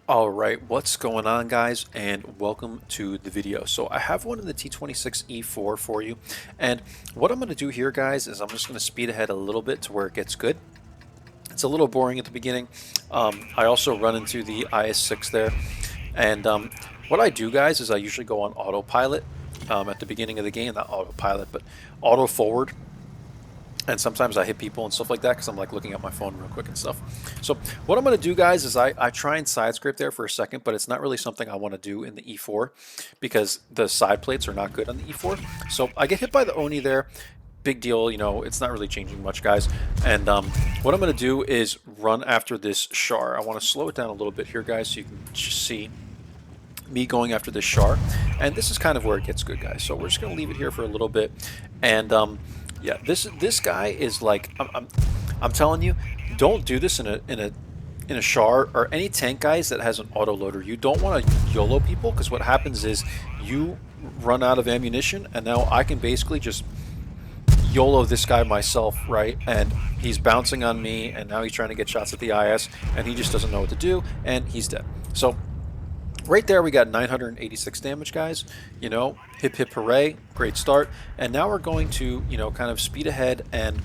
All right, what's going on, guys, and welcome to the video. So I have one in the T26E4 for you, and what I'm going to do here, guys, is I'm just going to speed ahead a little bit to where it gets good. It's a little boring at the beginning. I also run into the IS-6 there, and what I do, guys, is I usually go on autopilot at the beginning of the game, not autopilot, but auto forward. And sometimes I hit people and stuff like that because I'm like looking at my phone real quick and stuff. So what I'm going to do, guys, is I try and side scrape there for a second, but it's not really something I want to do in the E4 because the side plates are not good on the E4. So I get hit by the Oni there. Big deal, it's not really changing much, guys. And what I'm going to do is run after this Char. I want to slow it down a little bit here, guys, so you can just see me going after this Char. And this is kind of where it gets good, guys. So we're just going to leave it here for a little bit. And yeah, this guy is like I'm telling you, don't do this in a Char or any tank, guys, that has an autoloader. You don't want to YOLO people because what happens is you run out of ammunition, and now I can basically just YOLO this guy myself, right? And he's bouncing on me, and now he's trying to get shots at the IS, and he just doesn't know what to do, and he's dead. So right there, we got 986 damage, guys. Hip hip hooray, great start. And now we're going to, kind of speed ahead and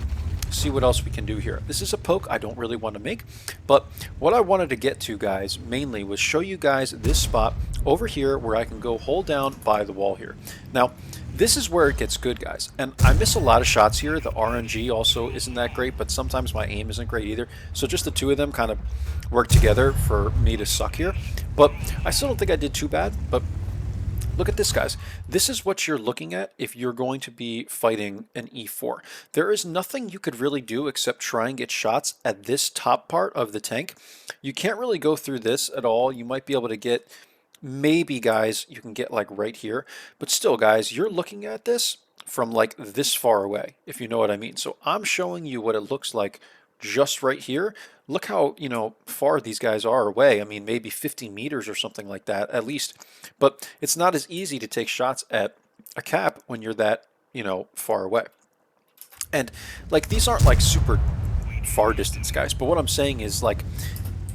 see what else we can do here. This is a poke I don't really want to make, but what I wanted to get to, guys, mainly was show you guys this spot over here where I can go hold down by the wall here. Now, this is where it gets good, guys, and I miss a lot of shots here. The RNG also isn't that great, but sometimes my aim isn't great either. So just the two of them kind of work together for me to suck here. But I still don't think I did too bad, but look at this, guys. This is what you're looking at if you're going to be fighting an E4. There is nothing you could really do except try and get shots at this top part of the tank. You can't really go through this at all. You might be able to get, maybe, guys, you can get like right here. But still, guys, you're looking at this from like this far away, if you know what I mean. So I'm showing you what it looks like just right here. Look how, far these guys are away. I mean, maybe 50 meters or something like that, at least. But it's not as easy to take shots at a cap when you're that, far away. And, like, these aren't, like, super far distance, guys. But what I'm saying is, like,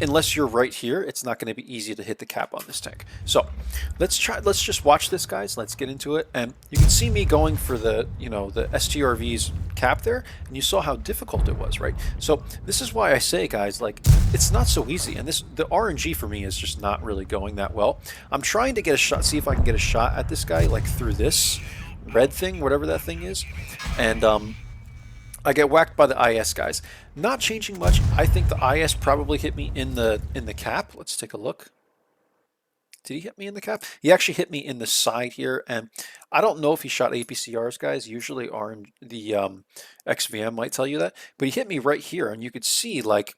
unless you're right here, it's not going to be easy to hit the cap on this tank. So let's just watch this, guys. Let's get into it. And you can see me going for the, the STRV's cap there, and you saw how difficult it was, right? So this is why I say, guys, like, it's not so easy. And the RNG for me is just not really going that well. I'm trying to get a shot, see if I can get a shot at this guy, like through this red thing, whatever that thing is. And I get whacked by the IS, guys. Not changing much. I think the IS probably hit me in the cap. Let's take a look. Did he hit me in the cap? He actually hit me in the side here, and I don't know if he shot APCRs, guys. Usually the XVM might tell you that, but he hit me right here, and you could see, like,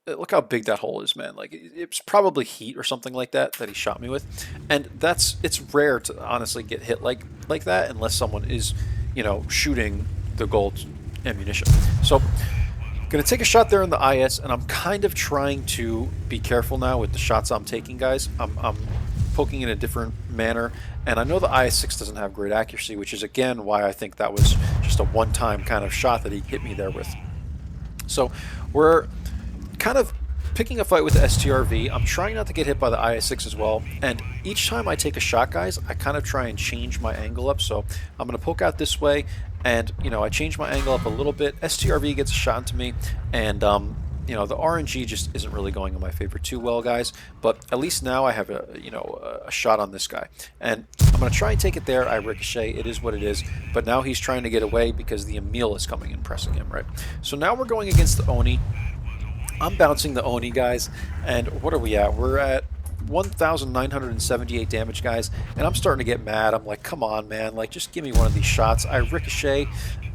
look how big that hole is, man. Like, it's probably heat or something like that he shot me with, and it's rare to honestly get hit like that unless someone is, shooting the gold ammunition. So gonna take a shot there in the IS, and I'm kind of trying to be careful now with the shots I'm taking, guys. I'm poking in a different manner, and I know the IS-6 doesn't have great accuracy, which is again why I think that was just a one-time kind of shot that he hit me there with. So we're kind of picking a fight with the STRV. I'm trying not to get hit by the IS-6 as well, and each time I take a shot, guys, I kind of try and change my angle up. So I'm going to poke out this way, and I change my angle up a little bit. STRV gets a shot into me, and the RNG just isn't really going in my favor too well, guys. But at least now I have a shot on this guy, and I'm going to try and take it there. I ricochet. It is what it is. But now he's trying to get away because the Emil is coming and pressing him, right? So now we're going against the Oni. I'm bouncing the Oni, guys, and what are we at? We're at 1,978 damage, guys, and I'm starting to get mad. I'm like, come on, man, like, just give me one of these shots. I ricochet,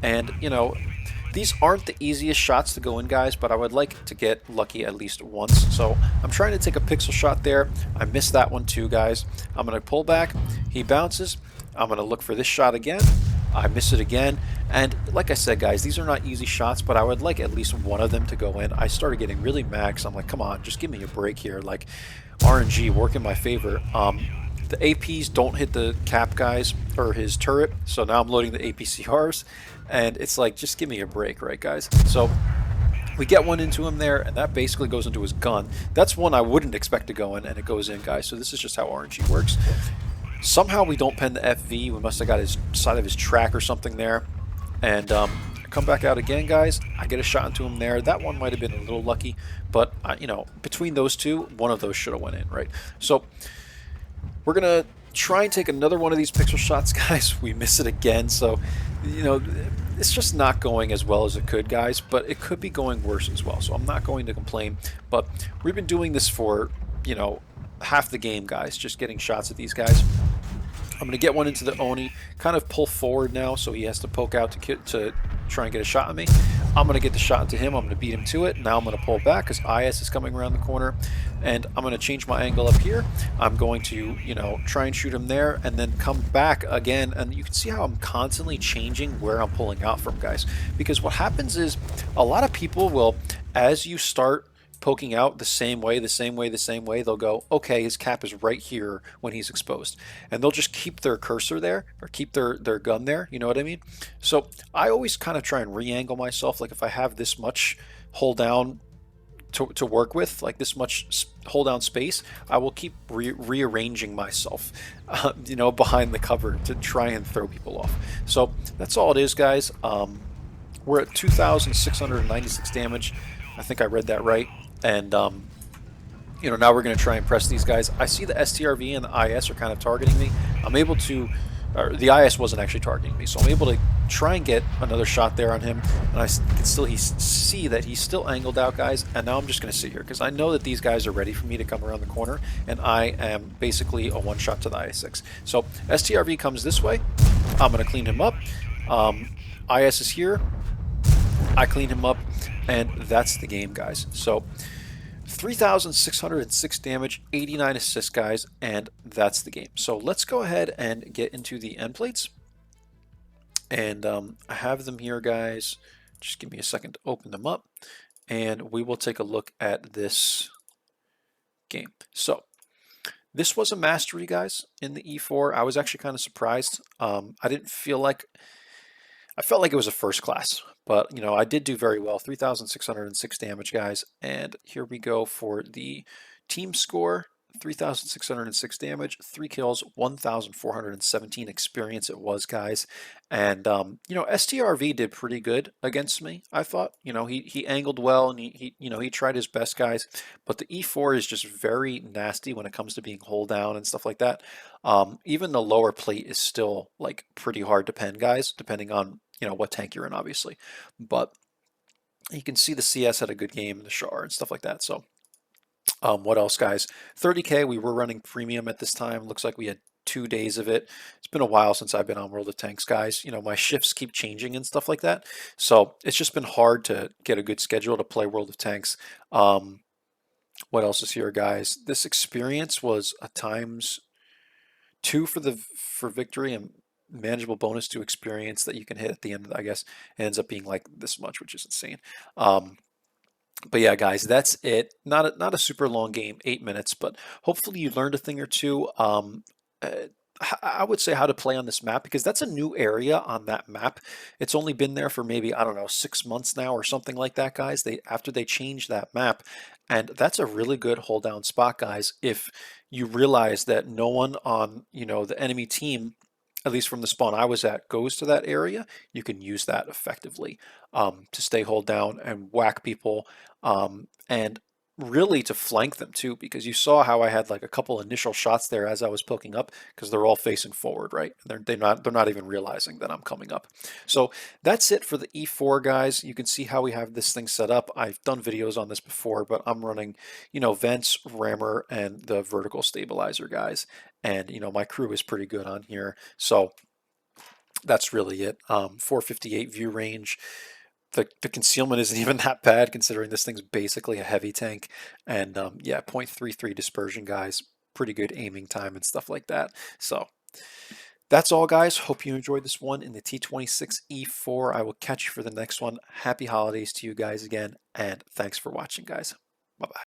and, these aren't the easiest shots to go in, guys, but I would like to get lucky at least once. So I'm trying to take a pixel shot there. I missed that one too, guys. I'm going to pull back. He bounces. I'm going to look for this shot again. I miss it again, and like I said, guys, these are not easy shots, but I would like at least one of them to go in. I started getting really mad, so I'm like, come on, just give me a break here. Like, RNG, work in my favor. The APs don't hit the cap, guys, or his turret, so now I'm loading the APCRs, and it's like, just give me a break, right, guys? So We get one into him there, and that basically goes into his gun. That's one I wouldn't expect to go in, and it goes in, guys. So this is just how RNG works. Somehow we don't pen the FV. We must have got his side of his track or something there. And come back out again, guys. I get a shot into him there. That one might have been a little lucky, but you know, between those two, one of those should have went in, right? So we're gonna try and take another one of these pixel shots, guys. We miss it again, so you know, it's just not going as well as it could, guys, but it could be going worse as well, so I'm not going to complain. But we've been doing this for, you know, half the game, guys, just getting shots at these guys. I'm going to get one into the Oni, kind of pull forward now, so he has to poke out to try and get a shot at me. I'm going to get the shot into him. I'm going to beat him to it. Now I'm going to pull back because IS is coming around the corner, and I'm going to change my angle up here. I'm going to, you know, try and shoot him there, and then come back again. And you can see how I'm constantly changing where I'm pulling out from, guys, because what happens is a lot of people will, as you start poking out the same way, they'll go, okay, his cap is right here when he's exposed. And they'll just keep their cursor there or keep their gun there, you know what I mean? So I always kind of try and re-angle myself. Like if I have this much hold down to work with, like this much hold down space, I will keep rearranging myself, you know, behind the cover to try and throw people off. So that's all it is, guys. We're at 2,696 damage. I think I read that right. And, you know, now we're going to try and press these guys. I see the STRV and the IS are kind of targeting me. I'm able to, or the IS wasn't actually targeting me, so I'm able to try and get another shot there on him. And I can still see that he's still angled out, guys. And now I'm just going to sit here because I know that these guys are ready for me to come around the corner. And I am basically a one shot to the IS-6. So STRV comes this way. I'm going to clean him up. IS is here. I clean him up, and that's the game, guys. So 3,606 damage, 89 assists, guys, and that's the game. So let's go ahead and get into the end plates. And I have them here, guys. Just give me a second to open them up, and we will take a look at this game. So this was a mastery, guys, in the E4. I was actually kind of surprised. I didn't feel like... I felt like it was a first class, but you know, I did do very well. 3,606 damage, guys. And here we go for the team score. 3,606 damage, 3 kills, 1,417 experience it was, guys. And you know, STRV did pretty good against me, I thought. You know, he angled well, and he you know, he tried his best, guys. But the E4 is just very nasty when it comes to being hold down and stuff like that. Even the lower plate is still like pretty hard to pen, guys, depending on, you know, what tank you're in, obviously. But you can see the CS had a good game in the Char and stuff like that. So what else, guys? 30K, we were running premium at this time. Looks like we had 2 days of it. It's been a while since I've been on World of Tanks, guys. You know, my shifts keep changing and stuff like that. So it's just been hard to get a good schedule to play World of Tanks. What else is here, guys? This experience was a ×2 for victory, and manageable bonus to experience that you can hit at the end. I guess it ends up being like this much, which is insane. But yeah, guys, that's it. Not a super long game, 8 minutes, but hopefully you learned a thing or two. I would say how to play on this map, because that's a new area on that map. It's only been there for maybe, I don't know, 6 months now or something like that, guys. After they changed that map, and that's a really good hold down spot, guys. If you realize that no one on, you know, the enemy team, at least from the spawn I was at, goes to that area, you can use that effectively to stay hold down and whack people, and really to flank them too, because you saw how I had like a couple initial shots there as I was poking up, because they're all facing forward, right? They're not even realizing that I'm coming up. So that's it for the E4, guys. You can see how we have this thing set up. I've done videos on this before, but I'm running, you know, vents, rammer, and the vertical stabilizer, guys. And you know, my crew is pretty good on here, so that's really it. 458 view range. The concealment isn't even that bad, considering this thing's basically a heavy tank. And yeah, 0.33 dispersion, guys. Pretty good aiming time and stuff like that. So that's all, guys. Hope you enjoyed this one in the T26E4. I will catch you for the next one. Happy holidays to you guys again, and thanks for watching, guys. Bye-bye.